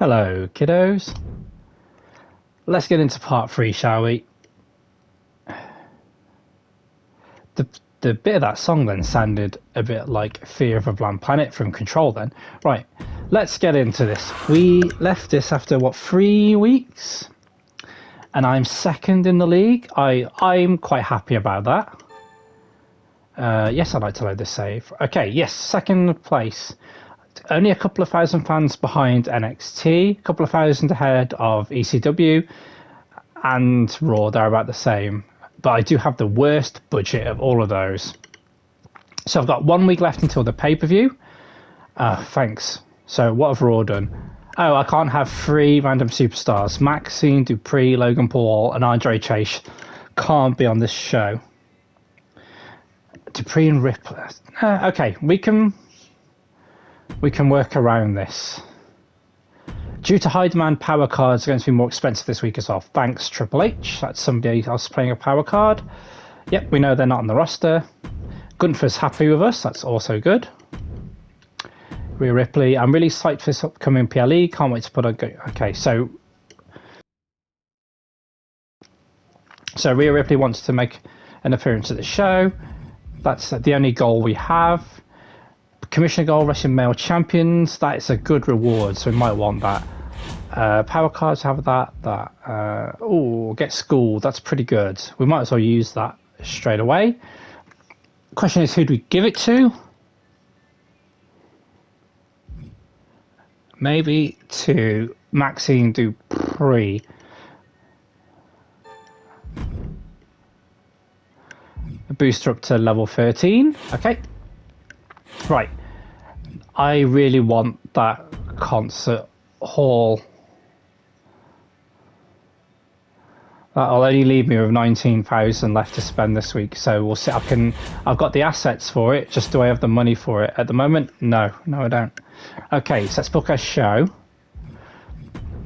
Hello, kiddos. Let's get into part 3, shall we? The bit of that song then sounded a bit like Fear of a Bland Planet from Control then. Right, let's get into this. We left this after, 3 weeks? And I'm second in the league. I'm quite happy about that. Yes, I'd like to load this save. Okay, yes, second place. Only a couple of thousand fans behind NXT, a couple of thousand ahead of ECW, and Raw. They're about the same. But I do have the worst budget of all of those. So I've got 1 week left until the pay-per-view. Thanks. So what have Raw done? Oh, I can't have 3 random superstars. Maxine, Dupree, Logan Paul, and Andre Chase can't be on this show. Dupree and Ripley. Okay, we can work around this. Due to high demand, power cards are going to be more expensive this week as well. Thanks, Triple H. That's somebody else playing a power card. Yep, we know they're not on the roster. Gunther's happy with us. That's also good. Rhea Ripley. I'm really psyched for this upcoming PLE. Can't wait to put a... Okay, so Rhea Ripley wants to make an appearance at the show. That's the only goal we have. Commissioner goal, Russian male champions. That is a good reward, so we might want that. Power cards have that. Get schooled. That's pretty good. We might as well use that straight away. Question is, who do we give it to? Maybe to Maxine Dupree. A booster up to level 13. Okay. Right. I really want that concert hall. That'll only leave me with 19,000 left to spend this week, so we'll see. I've got the assets for it. Just do I have the money for it at the moment? No, I don't. Okay, so let's book a show.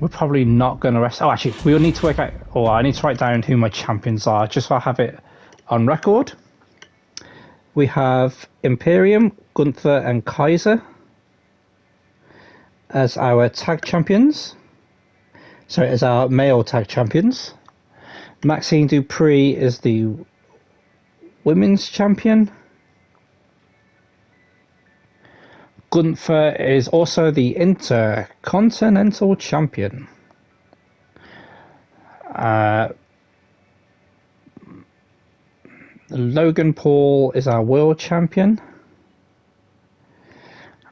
We're probably not going to rest. Oh, actually, we'll need to work out. Or I need to write down who my champions are, just so I have it on record. We have Imperium, Gunther, and Kaiser as our tag champions. Sorry, as our male tag champions. Maxine Dupree is the women's champion. Gunther is also the Intercontinental champion. Logan Paul is our world champion.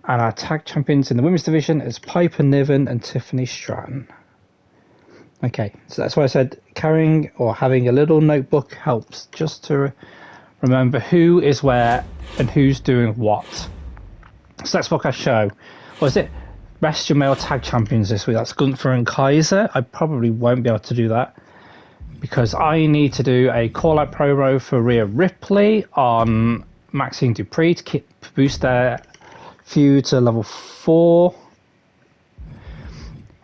And our tag champions in the women's division is Piper Niven and Tiffany Stratton. Okay, so that's why I said carrying or having a little notebook helps, just to remember who is where and who's doing what. So let's book our show. What is it? Rest your male tag champions this week. That's Gunther and Kaiser. I probably won't be able to do that, because I need to do a call-out promo for Rhea Ripley on Maxine Dupree to boost their feud to level 4.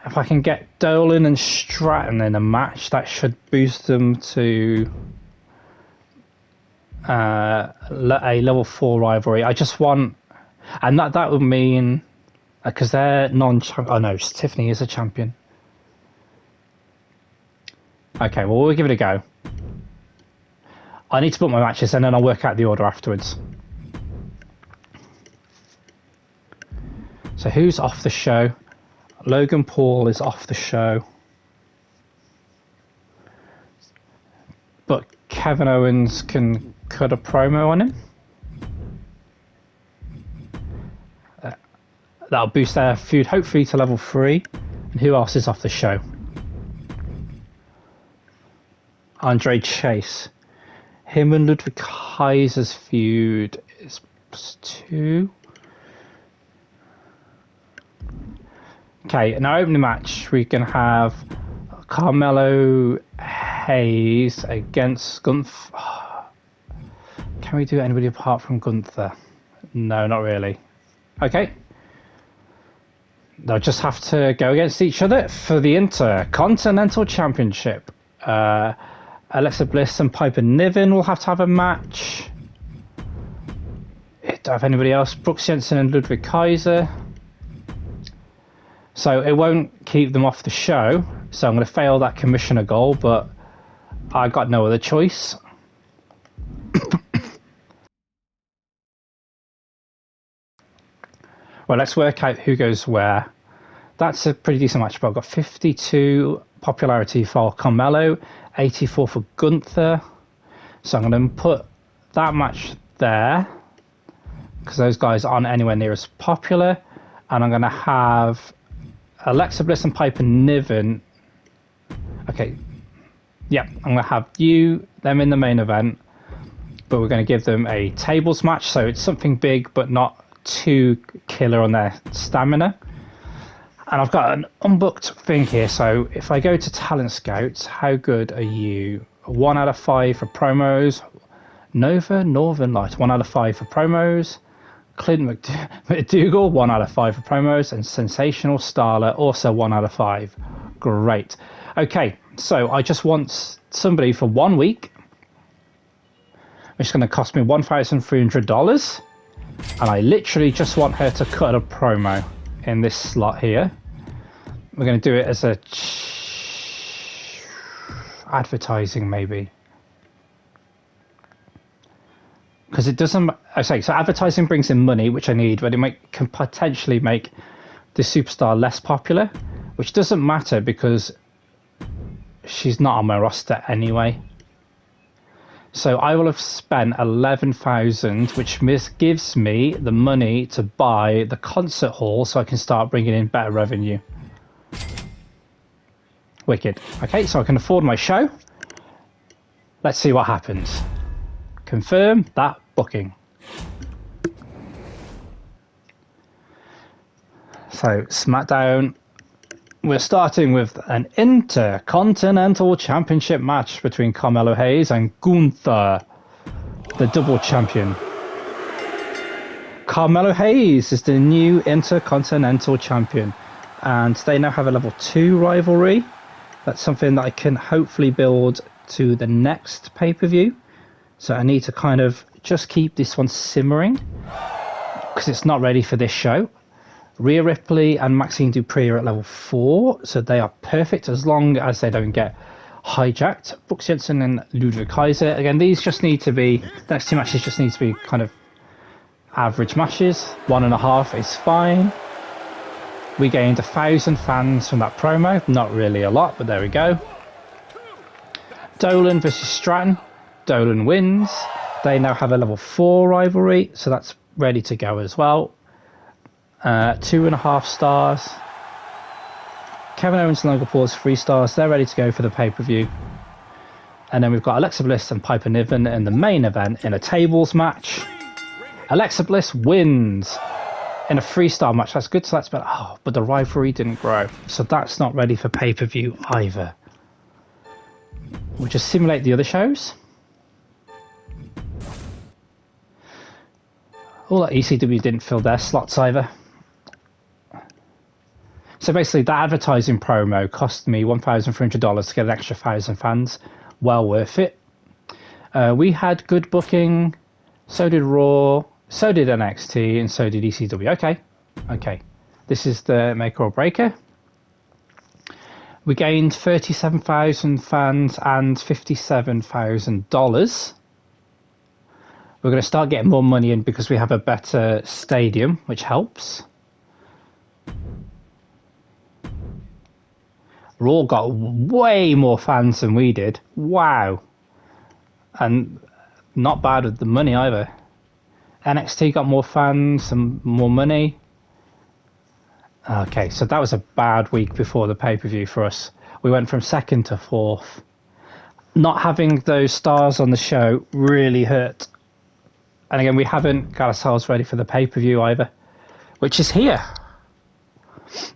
If I can get Dolan and Stratton in a match, that should boost them to a level 4 rivalry. I just want... And that would mean... Because they're non-champion... Oh no, Tiffany is a champion. Okay, well, we'll give it a go. I need to book my matches and then I'll work out the order afterwards. So who's off the show? Logan Paul is off the show. But Kevin Owens can cut a promo on him. That'll boost their feud hopefully to level 3. And who else is off the show? Andre Chase. Him and Ludwig Kaiser's feud is +2. Okay, in our opening match, we can have Carmelo Hayes against Gunther. Can we do anybody apart from Gunther? No, not really. Okay. They'll just have to go against each other for the Intercontinental Championship. Alexa Bliss and Piper Niven will have to have a match. Do I have anybody else? Brooks Jensen and Ludwig Kaiser. So it won't keep them off the show. So I'm going to fail that commissioner goal, but I got no other choice. Well, let's work out who goes where. That's a pretty decent match, but I've got 52 popularity for Carmelo, 84 for Gunther. So I'm going to put that match there, because those guys aren't anywhere near as popular. And I'm going to have Alexa Bliss and Piper Niven. Okay, yeah, I'm going to have them in the main event, but we're going to give them a tables match, so it's something big but not too killer on their stamina. And I've got an unbooked thing here, so if I go to Talent Scouts, how good are you? 1 out of 5 for promos. Nova Northern Lights, 1 out of 5 for promos. Clint McDougall, 1 out of 5 for promos. And Sensational Starler, also 1 out of 5. Great. Okay, so I just want somebody for 1 week, which is going to cost me $1,300. And I literally just want her to cut a promo in this slot here. We're going to do it as a advertising, maybe, because it doesn't. I say so. Advertising brings in money, which I need, but it can potentially make the superstar less popular, which doesn't matter because she's not on my roster anyway. So I will have spent 11,000, which gives me the money to buy the concert hall, so I can start bringing in better revenue. Wicked. Okay, so I can afford my show. Let's see what happens. Confirm that booking. So SmackDown. We're starting with an Intercontinental Championship match between Carmelo Hayes and Gunther, the double champion. Carmelo Hayes is the new Intercontinental Champion, and they now have a level 2 rivalry. That's something that I can hopefully build to the next pay-per-view. So I need to kind of just keep this one simmering, because it's not ready for this show. Rhea Ripley and Maxine Dupree are at level 4, so they are perfect as long as they don't get hijacked. Brooks Jensen and Ludwig Kaiser. Again, these just need to be, the next 2 matches just need to be kind of average matches. 1.5 is fine. We gained 1,000 fans from that promo. Not really a lot, but there we go. Dolan versus Stratton. Dolan wins. They now have a level 4 rivalry, so that's ready to go as well. 2.5 stars. Kevin Owens and Logan Paul is 3 stars. They're ready to go for the pay-per-view. And then we've got Alexa Bliss and Piper Niven in the main event in a tables match. Alexa Bliss wins in a 3-star match. That's good. So that's better. Oh, but the rivalry didn't grow, so that's not ready for pay-per-view either. We'll just simulate the other shows. All that ECW didn't fill their slots either. So basically, that advertising promo cost me $1,300 to get an extra 1,000 fans. Well worth it. We had good booking. So did Raw. So did NXT, and so did ECW. Okay. This is the make or breaker. We gained 37,000 fans and $57,000. We're going to start getting more money in because we have a better stadium, which helps. Raw got way more fans than we did. Wow. And not bad with the money either. NXT got more fans and more money. Okay, so that was a bad week before the pay-per-view for us. We went from 2nd to 4th. Not having those stars on the show really hurt. And again, we haven't got ourselves ready for the pay-per-view either, which is here.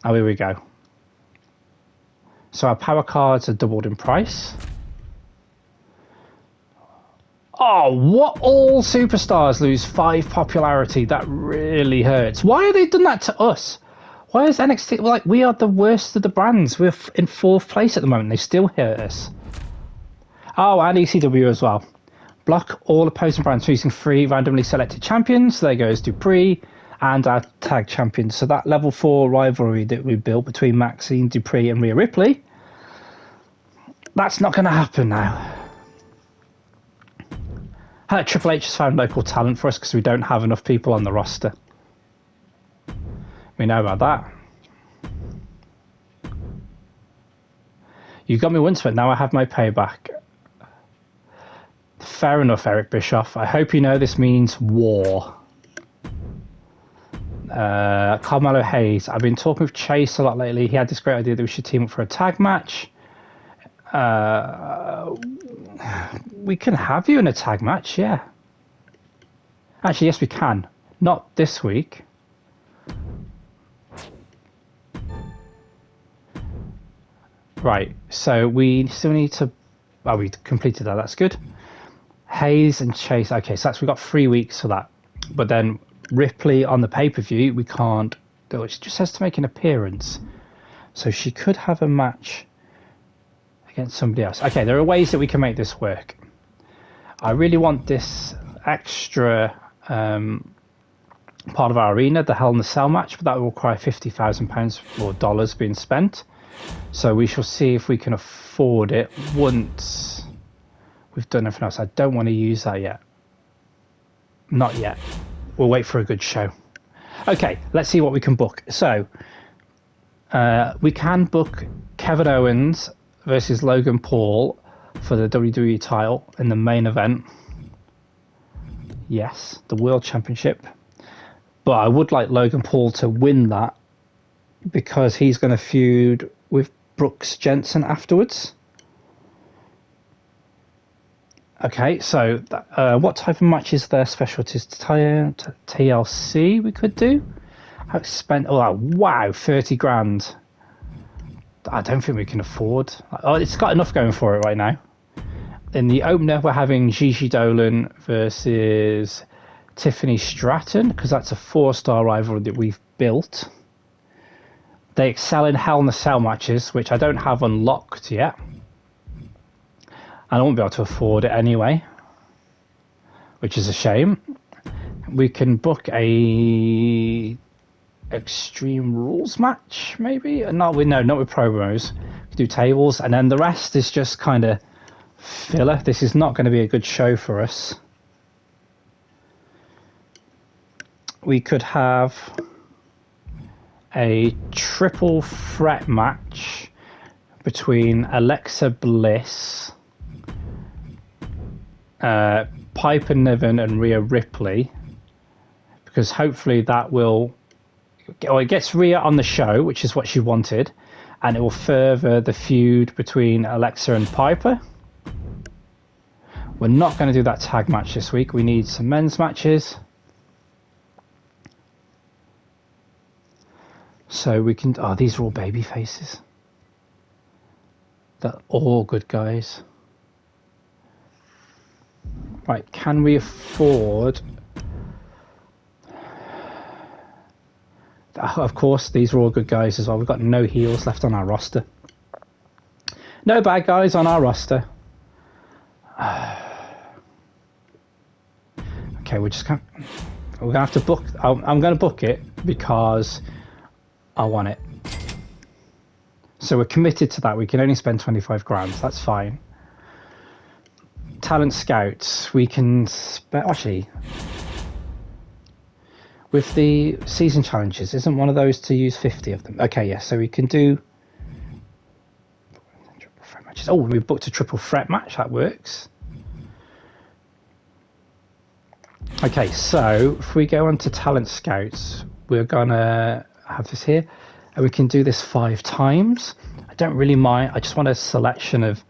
Oh, here we go. So our power cards are doubled in price. Oh, what? All superstars lose 5 popularity. That really hurts. Why have they done that to us? Why is NXT... Like, we are the worst of the brands. We're in 4th place at the moment. They still hurt us. Oh, and ECW as well. Block all opposing brands using 3 randomly selected champions. There goes Dupree. and our tag champions. So that level 4 rivalry that we built between Maxine Dupree and Rhea Ripley, that's not going to happen now. Triple H has found local talent for us because we don't have enough people on the roster. We know about that. You got me once, but now I have my payback. Fair enough, Eric Bischoff. I hope you know this means war. Carmelo Hayes. I've been talking with Chase a lot lately. He had this great idea that we should team up for a tag match. We can have you in a tag match, yeah. Actually, yes, we can. Not this week. Right, so we still need to... Oh, we completed that. That's good. Hayes and Chase. Okay, so we've got 3 weeks for that. But then Ripley on the pay-per-view, we can't do it. She just has to make an appearance. So she could have a match against somebody else. Okay, there are ways that we can make this work. I really want this extra part of our arena, the Hell in a Cell match, but that will require £50,000 or dollars being spent. So we shall see if we can afford it once we've done everything else. I don't want to use that yet. Not yet. We'll wait for a good show. Okay, let's see what we can book. So we can book Kevin Owens versus Logan Paul for the WWE title in the main event. Yes, the World Championship. But I would like Logan Paul to win that because he's going to feud with Brooks Jensen afterwards. Okay, so what type of match is their specialties? TLC we could do? How spent? Oh, wow, 30 grand. I don't think we can afford. Oh, it's got enough going for it right now. In the opener, we're having Gigi Dolan versus Tiffany Stratton, because that's a 4-star rivalry that we've built. They excel in Hell in a Cell matches, which I don't have unlocked yet. I won't be able to afford it anyway, which is a shame. We can book a Extreme Rules match, maybe? Not with promos. We can do tables, and then the rest is just kind of filler. This is not going to be a good show for us. We could have a triple threat match between Alexa Bliss, Piper Niven and Rhea Ripley, because hopefully that will... Or it gets Rhea on the show, which is what she wanted, and it will further the feud between Alexa and Piper. We're not going to do that tag match this week. We need some men's matches. So we can... Oh, these are all baby faces. They're all good guys. Right, can we afford... Of course, these are all good guys as well. We've got no heels left on our roster. No bad guys on our roster. Okay, we're gonna have to book. I'm gonna book it because I want it. So we're committed to that. We can only spend 25 grand. That's fine. Talent scouts. We can spend... Actually... With the season challenges, isn't one of those to use 50 of them? Okay, yes, so we can do triple threat matches. Oh, we've booked a triple threat match, that works. Okay, so if we go on to Talent Scouts, we're gonna have this here, and we can do this 5 times. I don't really mind, I just want a selection of,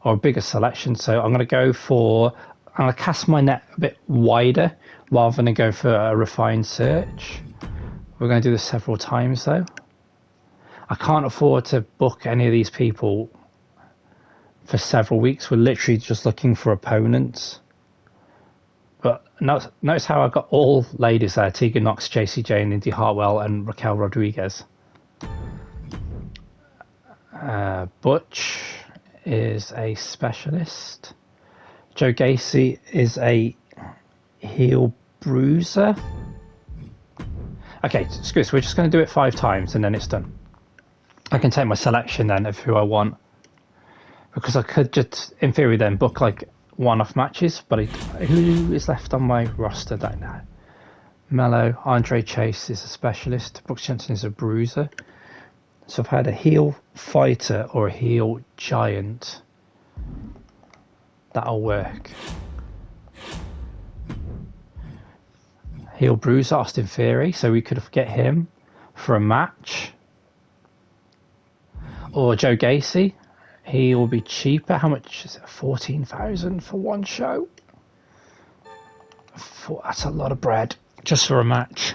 or a bigger selection, so I'm gonna go for, I'm gonna cast my net a bit wider, rather than go for a refined search. We're going to do this several times though. I can't afford to book any of these people for several weeks. We're literally just looking for opponents. But notice how I got all ladies there: Tegan Knox, JC Jane, Indy Hartwell and Raquel Rodriguez. Butch is a specialist. Joe Gacy is a heel bruiser. Okay, screw this. We're just going to do it 5 times and then it's done. I can take my selection then of who I want. Because I could just, in theory, then book like one-off matches. But who is left on my roster right now? Mello, Andre Chase is a specialist. Brooks Jensen is a bruiser. So I've had a heel fighter or a heel giant. That'll work. Heel bruiser, Austin Theory. So we could get him for a match. Or Joe Gacy. He will be cheaper. How much is it? 14,000 for one show. That's a lot of bread just for a match.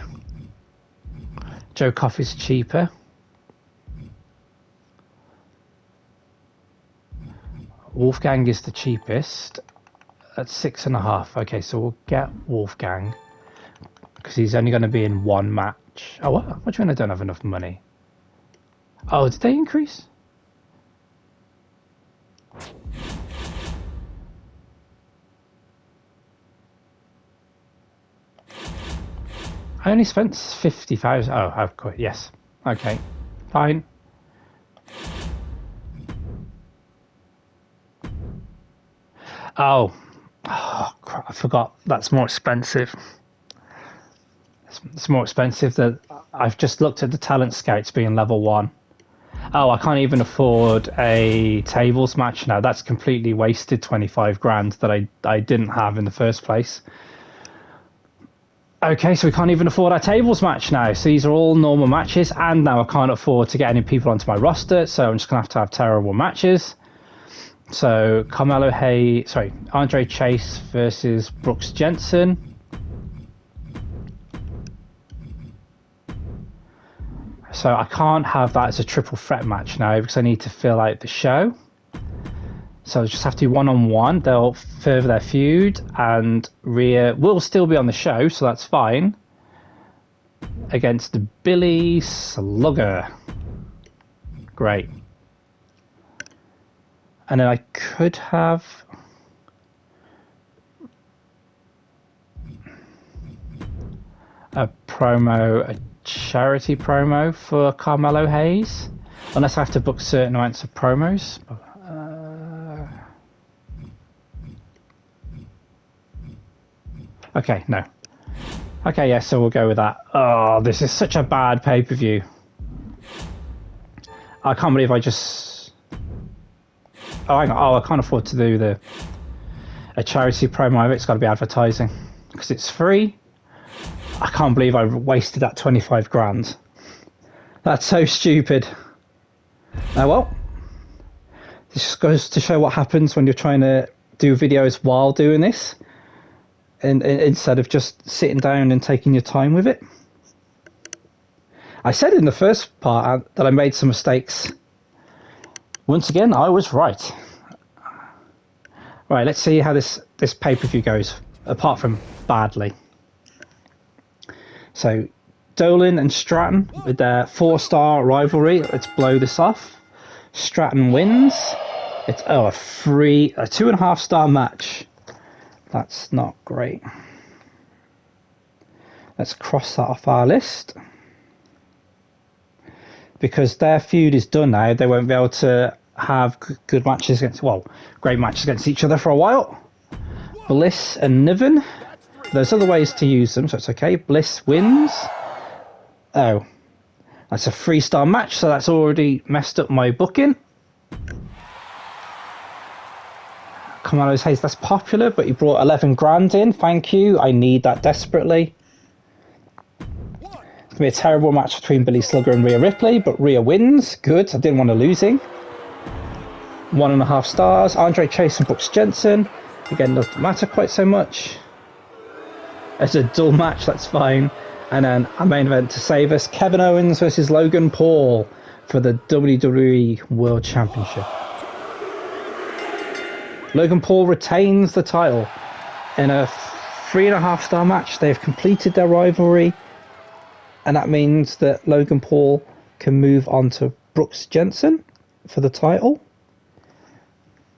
Joe Coffey's cheaper. Wolfgang is the cheapest at 6.5. Okay, so we'll get Wolfgang because he's only going to be in one match. Oh, what do you mean I don't have enough money? Oh, did they increase? I only spent 50,000. Oh, I've quit. Yes. Okay. Fine. Oh, crap, I forgot. That's more expensive. It's more expensive. That I've just looked at the talent scouts being level 1. Oh, I can't even afford a tables match now. That's completely wasted 25 grand that I didn't have in the first place. Okay, so we can't even afford our tables match now. So these are all normal matches, and now I can't afford to get any people onto my roster, so I'm just going to have terrible matches. So Carmelo Hayes, sorry, Andre Chase versus Brooks Jensen. So I can't have that as a triple threat match now because I need to fill out the show. So I just have to do one-on-one. They'll further their feud, and Rhea will still be on the show, so that's fine. Against Billy Slugger. Great. And then I could have a charity promo for Carmelo Hayes, unless I have to book certain amounts of promos. Okay, no. Okay, yeah, so we'll go with that. Oh, this is such a bad pay-per-view. I can't believe I just... Oh, hang on. Oh, I can't afford to do a charity promo of it. It's got to be advertising because it's free. I can't believe I wasted that 25 grand. That's so stupid. Oh well. This just goes to show what happens when you're trying to do videos while doing this. And instead of just sitting down and taking your time with it. I said in the first part that I made some mistakes. Once again, I was right. Right, let's see how this pay-per-view goes, apart from badly. So, Dolan and Stratton with their 4-star rivalry. Let's blow this off. Stratton wins. It's a 2.5-star match. That's not great. Let's cross that off our list. Because their feud is done now, they won't be able to have good matches against, well, great matches against each other for a while. Bliss and Niven. There's other ways to use them, so it's okay. Bliss wins. Oh, that's a 3-star match, so that's already messed up my booking. Carmelo Hayes, that's popular, but he brought 11 grand in. Thank you. I need that desperately. It's going to be a terrible match between Billy Slugger and Rhea Ripley, but Rhea wins. Good. I didn't want her losing. 1.5 stars. Andre Chase and Brooks Jensen. Again, doesn't matter quite so much. It's a dull match, that's fine. And then our main event to save us, Kevin Owens versus Logan Paul for the WWE World Championship. Logan Paul retains the title in a 3.5-star match. They've completed their rivalry, and that means that Logan Paul can move on to Brooks Jensen for the title.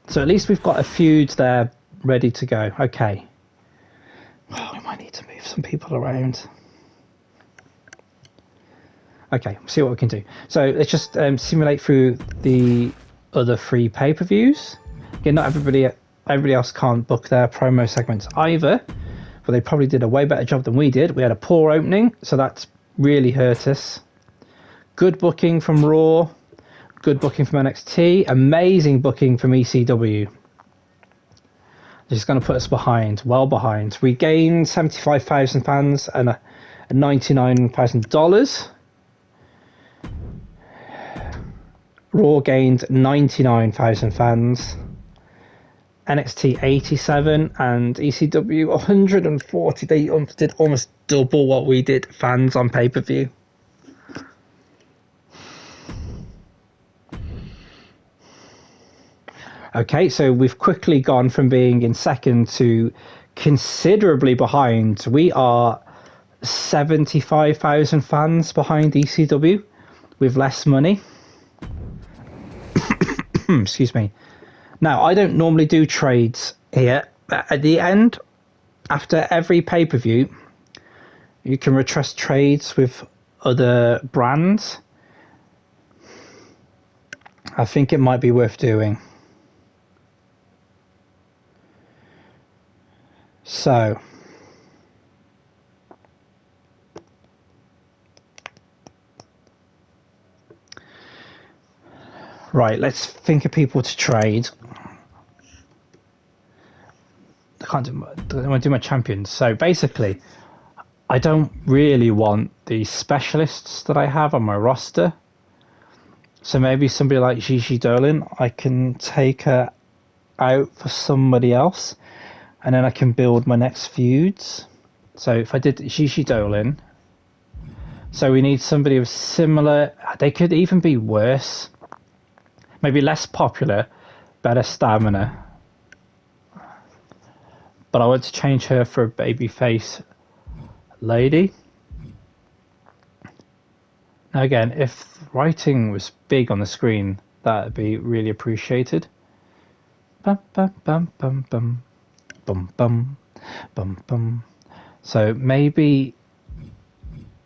So at least we've got a feud there ready to go. Okay. Oh, we might need to move some people around. Okay, see what we can do. So let's just simulate through the other 3 pay-per-views. Again, not everybody else can't book their promo segments either, but they probably did a way better job than we did. We had a poor opening, so that's really hurt us. Good booking from Raw, good booking from NXT, amazing booking from ECW. This is going to put us behind, well behind. We gained 75,000 fans and $99,000. Raw gained 99,000 fans. NXT 87 and ECW 140. They did almost double what we did fans on pay-per-view. Okay, so we've quickly gone from being in second to considerably behind. We are 75,000 fans behind ECW with less money. Excuse me. Now, I don't normally do trades here. At the end, after every pay-per-view, you can retrust trades with other brands. I think it might be worth doing. So, right, let's think of people to trade. I don't want to do my champions. So basically, I don't really want the specialists that I have on my roster. So maybe somebody like Gigi Dolin, I can take her out for somebody else, and then I can build my next feuds. So if I did Gigi Dolin, so we need somebody with similar, they could even be worse, maybe less popular, better stamina. But I want to change her for a babyface lady. Now again, if writing was big on the screen, that would be really appreciated. Bum, bum, bum, bum, bum. Bum, bum, bum, bum. So maybe,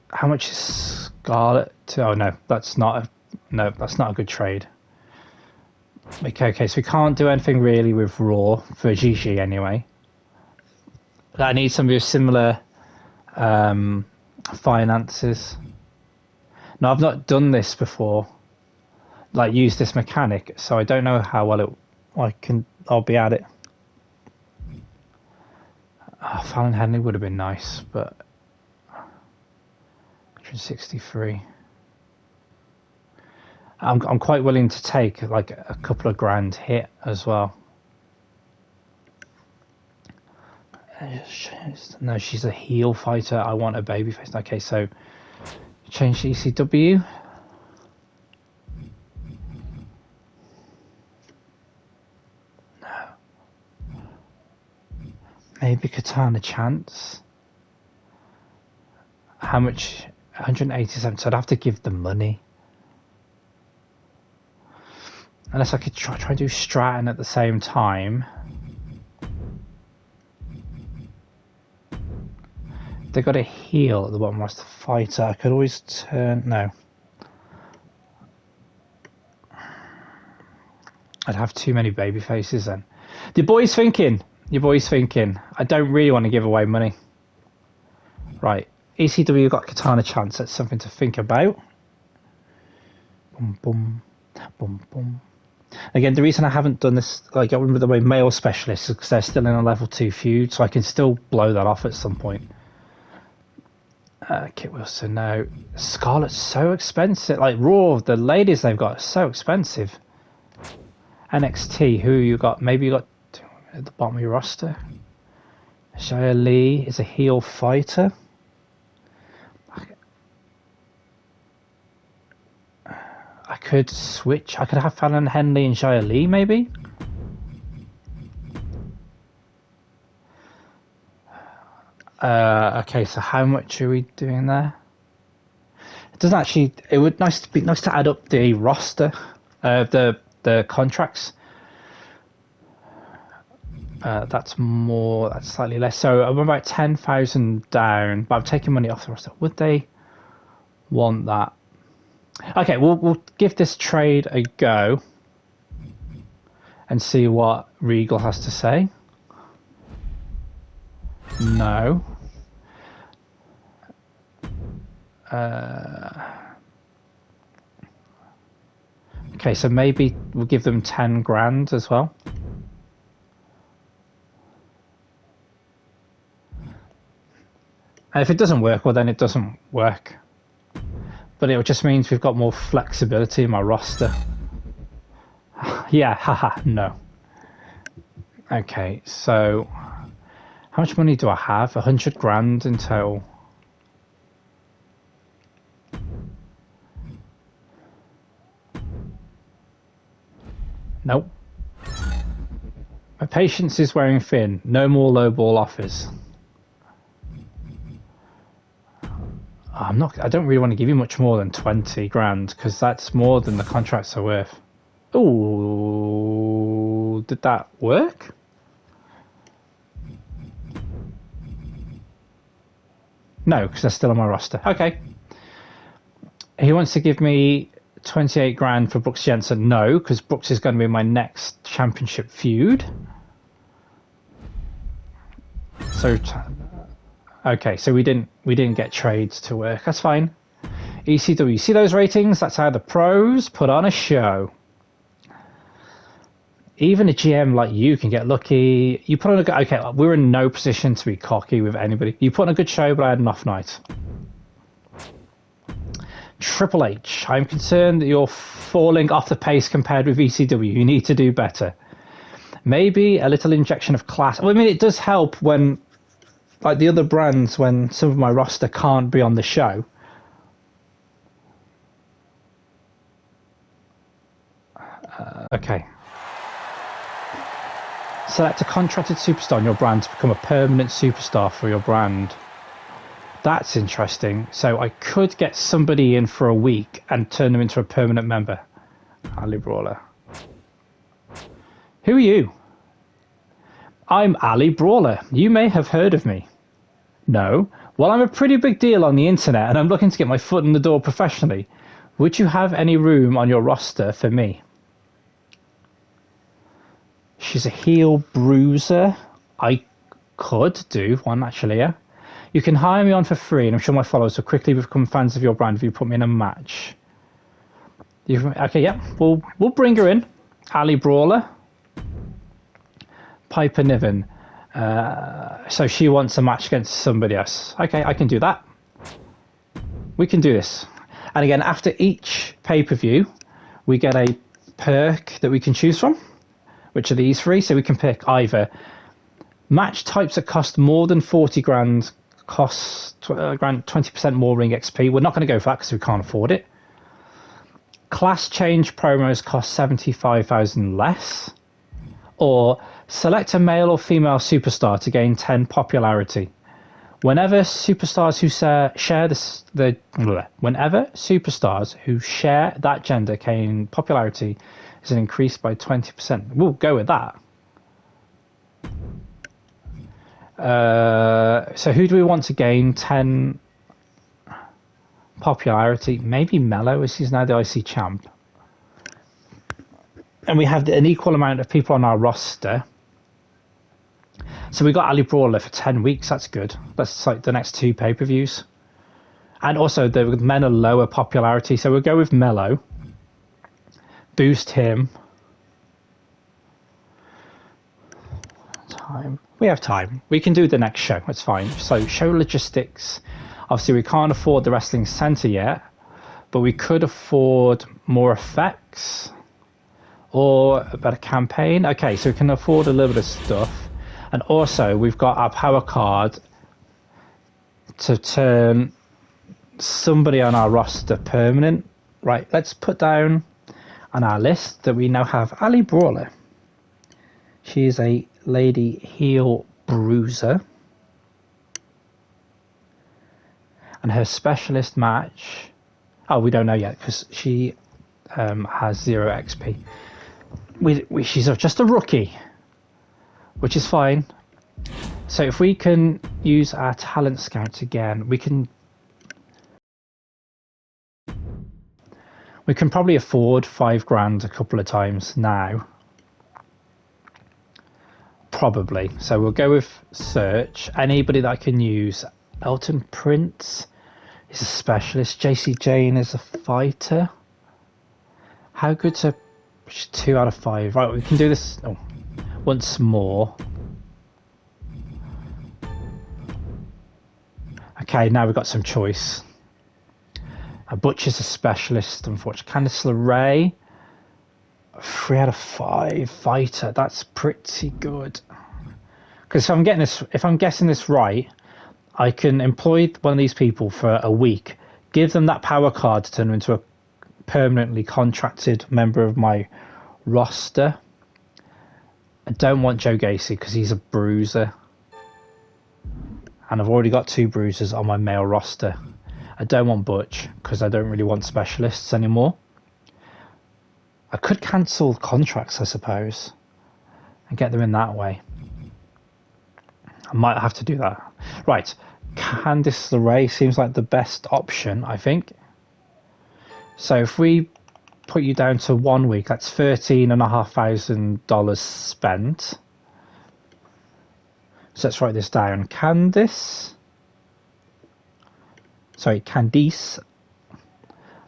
how much is Scarlett? Oh no, that's not a good trade. Okay, so we can't do anything really with Raw for Gigi anyway. I need somebody with similar finances. Now, I've not done this before, like used this mechanic, so I don't know how well I'll be at it. Fallon Henley would have been nice, but 163. I'm quite willing to take like a couple of grand hit as well. No, she's a heel fighter. I want a babyface. Okay, so change to ECW. No. Maybe Katana Chance. How much? 187. So I'd have to give them money. Unless I could try to do Stratton at the same time. They got a heel at the bottom as the fighter. I could always turn. No. I'd have too many baby faces then. Your boy's thinking. I don't really want to give away money. Right. ECW got Katana Chance. That's something to think about. Boom, boom, boom, boom. Again, the reason I haven't done this, like, I remember the male specialists, is because they're still in a level 2 feud, so I can still blow that off at some point. Kit Wilson, no. Scarlett's so expensive. Like, Raw, the ladies they've got are so expensive. NXT, who you got? Maybe you got at the bottom of your roster. Shia Lee is a heel fighter. I could switch. I could have Fallon Henley and Shia Lee, maybe. Okay, so how much are we doing there? It doesn't actually. It would be nice to add up the roster, the contracts. That's more. That's slightly less. So I'm about 10,000 down, but I'm taking money off the roster. Would they want that? Okay, we'll give this trade a go and see what Regal has to say. No. Okay, so maybe we'll give them 10 grand as well. And if it doesn't work, well then it doesn't work. But it just means we've got more flexibility in my roster. Yeah, haha, no. Okay, so how much money do I have? 100 grand in total. Nope. My patience is wearing thin. No more lowball offers. I don't really want to give you much more than 20 grand because that's more than the contracts are worth. Ooh, did that work? No, because they're still on my roster. Okay. He wants to give me 28 grand for Brooks Jensen. No, because Brooks is going to be my next championship feud. So, okay, so we didn't get trades to work. That's fine. ECW, see those ratings? That's how the pros put on a show. Even a GM like you can get lucky. You put on a good... Okay, we're in no position to be cocky with anybody. You put on a good show, but I had an off night. Triple H, I'm concerned that you're falling off the pace compared with ECW. You need to do better. Maybe a little injection of class. Well, I mean, it does help when, like the other brands, when some of my roster can't be on the show. Okay. Select a contracted superstar in your brand to become a permanent superstar for your brand. That's interesting. So I could get somebody in for a week and turn them into a permanent member. Ali Brawler. Who are you? I'm Ali Brawler. You may have heard of me. No. Well, I'm a pretty big deal on the internet and I'm looking to get my foot in the door professionally. Would you have any room on your roster for me? She's a heel bruiser. I could do one actually, yeah. You can hire me on for free, and I'm sure my followers will quickly become fans of your brand if you put me in a match. Okay, yeah, we'll bring her in. Ali Brawler, Piper Niven. So she wants a match against somebody else. Okay, I can do that. We can do this. And again, after each pay-per-view, we get a perk that we can choose from, which are these three. So we can pick either match types that cost more than 40 grand. Costs 20% more ring XP. We're not going to go for that because we can't afford it. Class change promos cost 75,000 less. Or select a male or female superstar to gain 10 popularity. Whenever superstars who share that gender gain popularity is increased by 20%. We'll go with that. So who do we want to gain 10 popularity? Maybe Mello, as he's now the IC champ. And we have an equal amount of people on our roster. So we got Ali Brawler for 10 weeks. That's good. That's like the next 2 pay-per-views. And also the men are lower popularity. So we'll go with Mello. Boost him. Time. We have time. We can do the next show. That's fine. So show logistics. Obviously, we can't afford the wrestling center yet, but we could afford more effects or a better campaign. Okay, so we can afford a little bit of stuff. And also, we've got our power card to turn somebody on our roster permanent. Right, let's put down on our list that we now have Ali Brawler. She is a lady heel bruiser. And her specialist match... Oh, we don't know yet because she has 0 XP. She's just a rookie, which is fine. So if we can use our talent scouts again, we can... We can probably afford $5,000 a couple of times now. Probably. So we'll go with search. Anybody that I can use. Elton Prince is a specialist. JC Jane is a fighter. How good's a 2 out of 5? Right, we can do this once more. Okay, now we've got some choice. A Butcher's a specialist, unfortunately. Candice LeRae, 3 out of 5 fighter. That's pretty good. Because if I'm guessing this right, I can employ one of these people for a week, give them that power card to turn them into a permanently contracted member of my roster. I don't want Joe Gacy because he's a bruiser. And I've already got 2 bruisers on my male roster. I don't want Butch because I don't really want specialists anymore. I could cancel contracts, I suppose, and get them in that way. I might have to do that. Right, Candice LeRae seems like the best option, I think. So if we put you down to 1 week, that's $13,500 spent. So let's write this down. Candice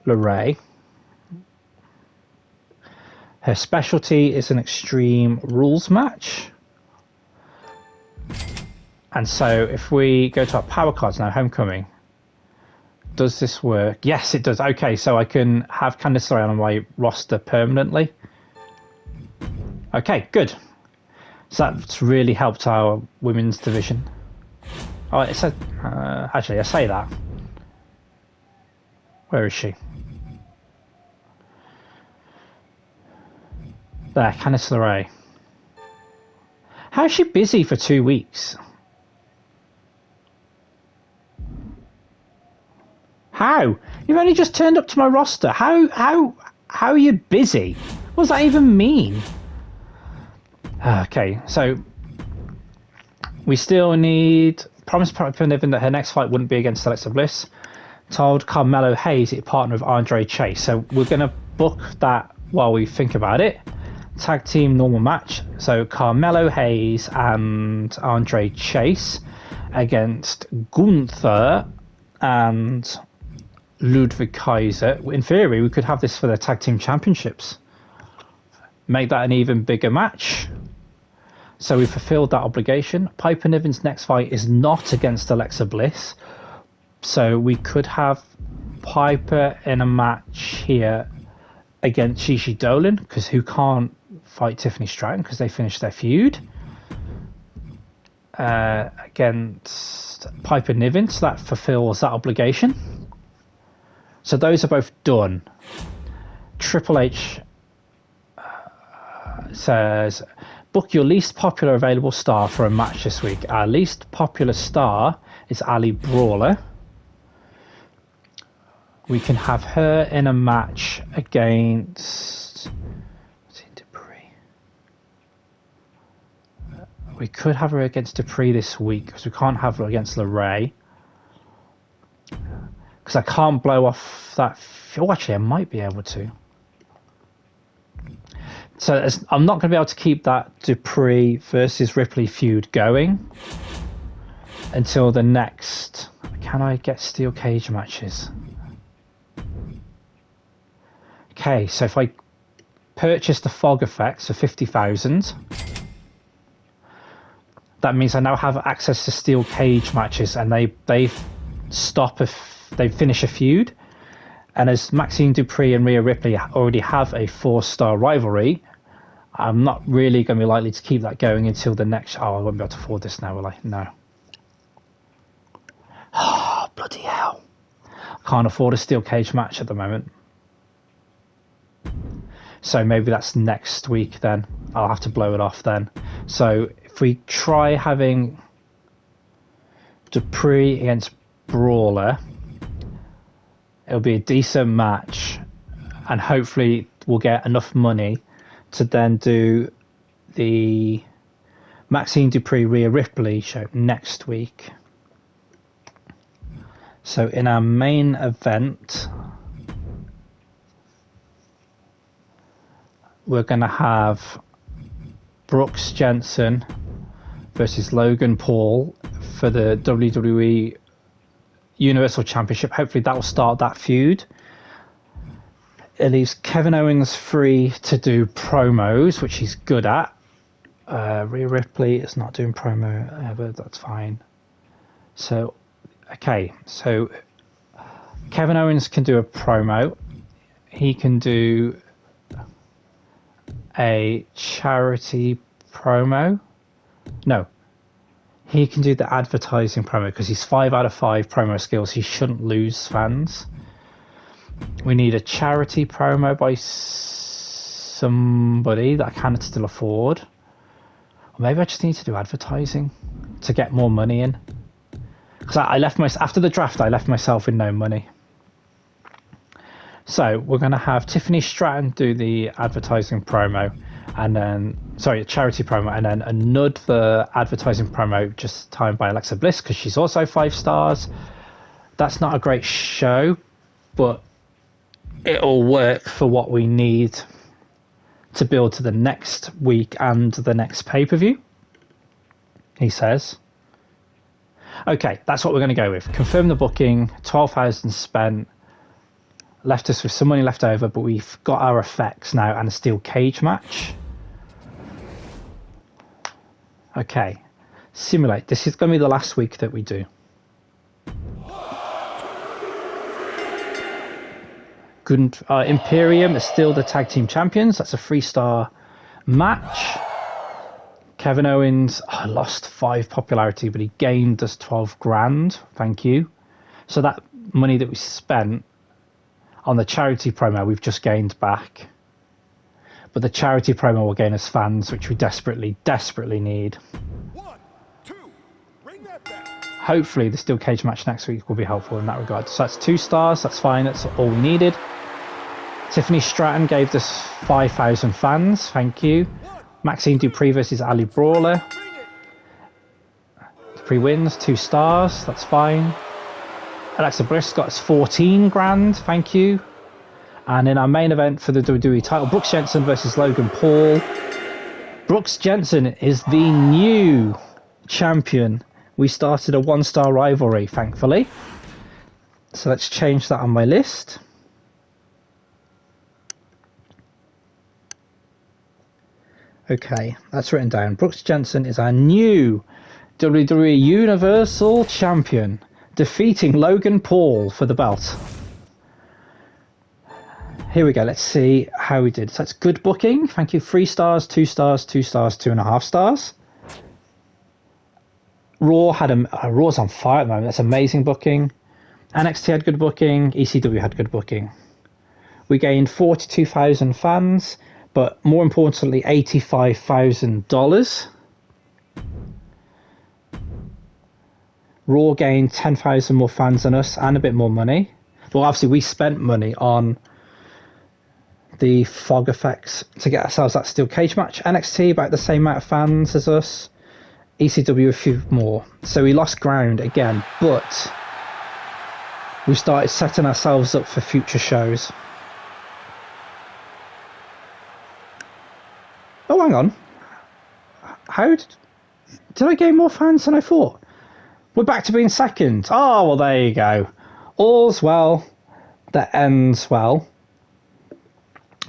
LeRae. Her specialty is an Extreme Rules match. And so if we go to our power cards now, Homecoming, does this work? Yes, it does. Okay, so I can have Candice LeRae on my roster permanently. Okay, good. So that's really helped our women's division. Oh, it said, actually, I say that. Where is she? There, Candice LeRae. How is she busy for 2 weeks? How? You've only just turned up to my roster. How are you busy? What does that even mean? Okay, so we still need promised Niven that her next fight wouldn't be against Alexa Bliss. Told Carmelo Hayes it's partner of Andre Chase. So we're going to book that while we think about it. Tag team normal match. So Carmelo Hayes and Andre Chase against Gunther and Ludwig Kaiser. In theory, we could have this for the tag team championships. Make that an even bigger match. So we fulfilled that obligation. Piper Niven's next fight is not against Alexa Bliss. So we could have Piper in a match here against Gigi Dolan, because who can't fight Tiffany Stratton because they finished their feud. Against Piper Niven, so that fulfills that obligation. So those are both done. Triple H says, book your least popular available star for a match this week. Our least popular star is Ali Brawler. We can have her in a match against Dupree. We could have her against Dupree this week because we can't have her against LeRae. Because I can't blow off that. Oh, actually, I might be able to. So I'm not going to be able to keep that Dupree versus Ripley feud going until the next. Can I get steel cage matches? Okay, so if I purchase the fog effects for 50,000, that means I now have access to steel cage matches, and they stop if they finish a feud. And as Maxine Dupree and Rhea Ripley already have a 4-star rivalry, I'm not really going to be likely to keep that going until the next. Oh, I won't be able to afford this now, will I? No. Oh, bloody hell! I can't afford a steel cage match at the moment. So maybe that's next week then. I'll have to blow it off then. So if we try having Dupree against Brawler, it'll be a decent match, and hopefully we'll get enough money to then do the Maxine Dupree Rhea Ripley show next week. So in our main event, we're going to have Brooks Jensen versus Logan Paul for the WWE Universal Championship. Hopefully that will start that feud. It leaves Kevin Owens free to do promos, which he's good at. Rhea Ripley is not doing promo ever, that's fine. So, okay, so Kevin Owens can do a promo. He can do a charity promo. No, he can do the advertising promo because he's 5 out of 5 promo skills. He shouldn't lose fans. We need a charity promo by somebody that I can still afford. Or maybe I just need to do advertising to get more money in. Because I left after the draft, I left myself with no money. So we're going to have Tiffany Stratton do the advertising promo, and then charity promo, and then another advertising promo just timed by Alexa Bliss because she's also 5 stars. That's not a great show, but it'll work for what we need to build to the next week and the next pay-per-view, he says. Okay, that's what we're going to go with. Confirm the booking, 12,000 spent, left us with some money left over, but we've got our effects now and a steel cage match. Okay, simulate. This is going to be the last week that we do. Good. Imperium is still the tag team champions. That's a 3-star match. Kevin Owens lost 5 popularity, but he gained us 12 grand. Thank you. So that money that we spent on the charity promo, we've just gained back. But the charity promo will gain us fans, which we desperately, desperately need. 1, 2, bring that back. Hopefully the steel cage match next week will be helpful in that regard. So that's 2 stars. That's fine. That's all we needed. Tiffany Stratton gave us 5,000 fans. Thank you. Maxine Dupree versus Ali Brawler. Dupree wins. 2 stars. That's fine. Alexa Bliss got us 14 grand. Thank you. And in our main event for the WWE title, Brooks Jensen versus Logan Paul. Brooks Jensen is the new champion. We started a 1-star rivalry, thankfully. So let's change that on my list. Okay, that's written down. Brooks Jensen is our new WWE Universal Champion, defeating Logan Paul for the belt. Here we go. Let's see how we did. So that's good booking. Thank you. 3 stars, 2 stars, 2 stars, 2.5 stars. Raw had Raw's on fire at the moment. That's amazing booking. NXT had good booking. ECW had good booking. We gained 42,000 fans, but more importantly, $85,000. Raw gained 10,000 more fans than us and a bit more money. Well, obviously, we spent money on the fog effects to get ourselves that steel cage match. NXT about the same amount of fans as us. ECW a few more. So we lost ground again, but we started setting ourselves up for future shows. Oh, hang on. How did I gain more fans than I thought? We're back to being second. Oh, well, there you go. All's well that ends well.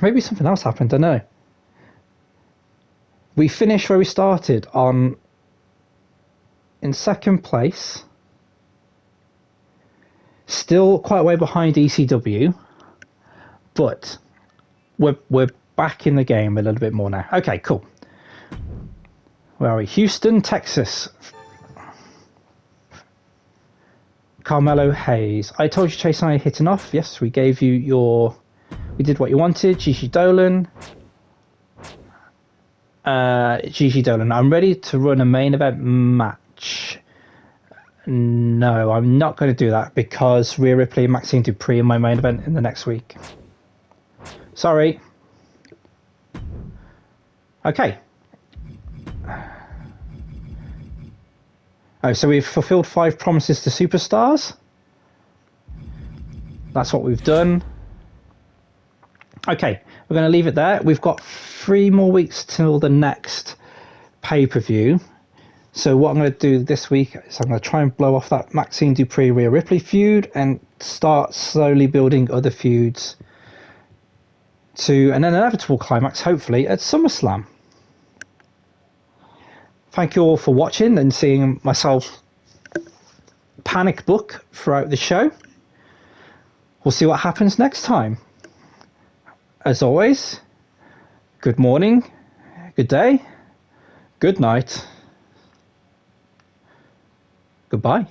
Maybe something else happened, I don't know. We finished where we started in second place. Still quite a way behind ECW, but we're back in the game a little bit more now. Okay, cool. Where are we? Houston, Texas. Carmelo Hayes. I told you Chase and I hitting off. Yes, we gave you we did what you wanted. Gigi Dolan. Gigi Dolan. I'm ready to run a main event match. No, I'm not going to do that because Rhea Ripley and Maxine Dupree in my main event in the next week. Sorry. Okay. Oh, so we've fulfilled 5 promises to superstars. That's what we've done. Okay, we're going to leave it there. We've got 3 more weeks till the next pay-per-view. So what I'm going to do this week is I'm going to try and blow off that Maxine Dupree Rhea Ripley feud and start slowly building other feuds to an inevitable climax, hopefully, at SummerSlam. Thank you all for watching and seeing myself panic book throughout the show. We'll see what happens next time. As always, good morning, good day, good night, goodbye.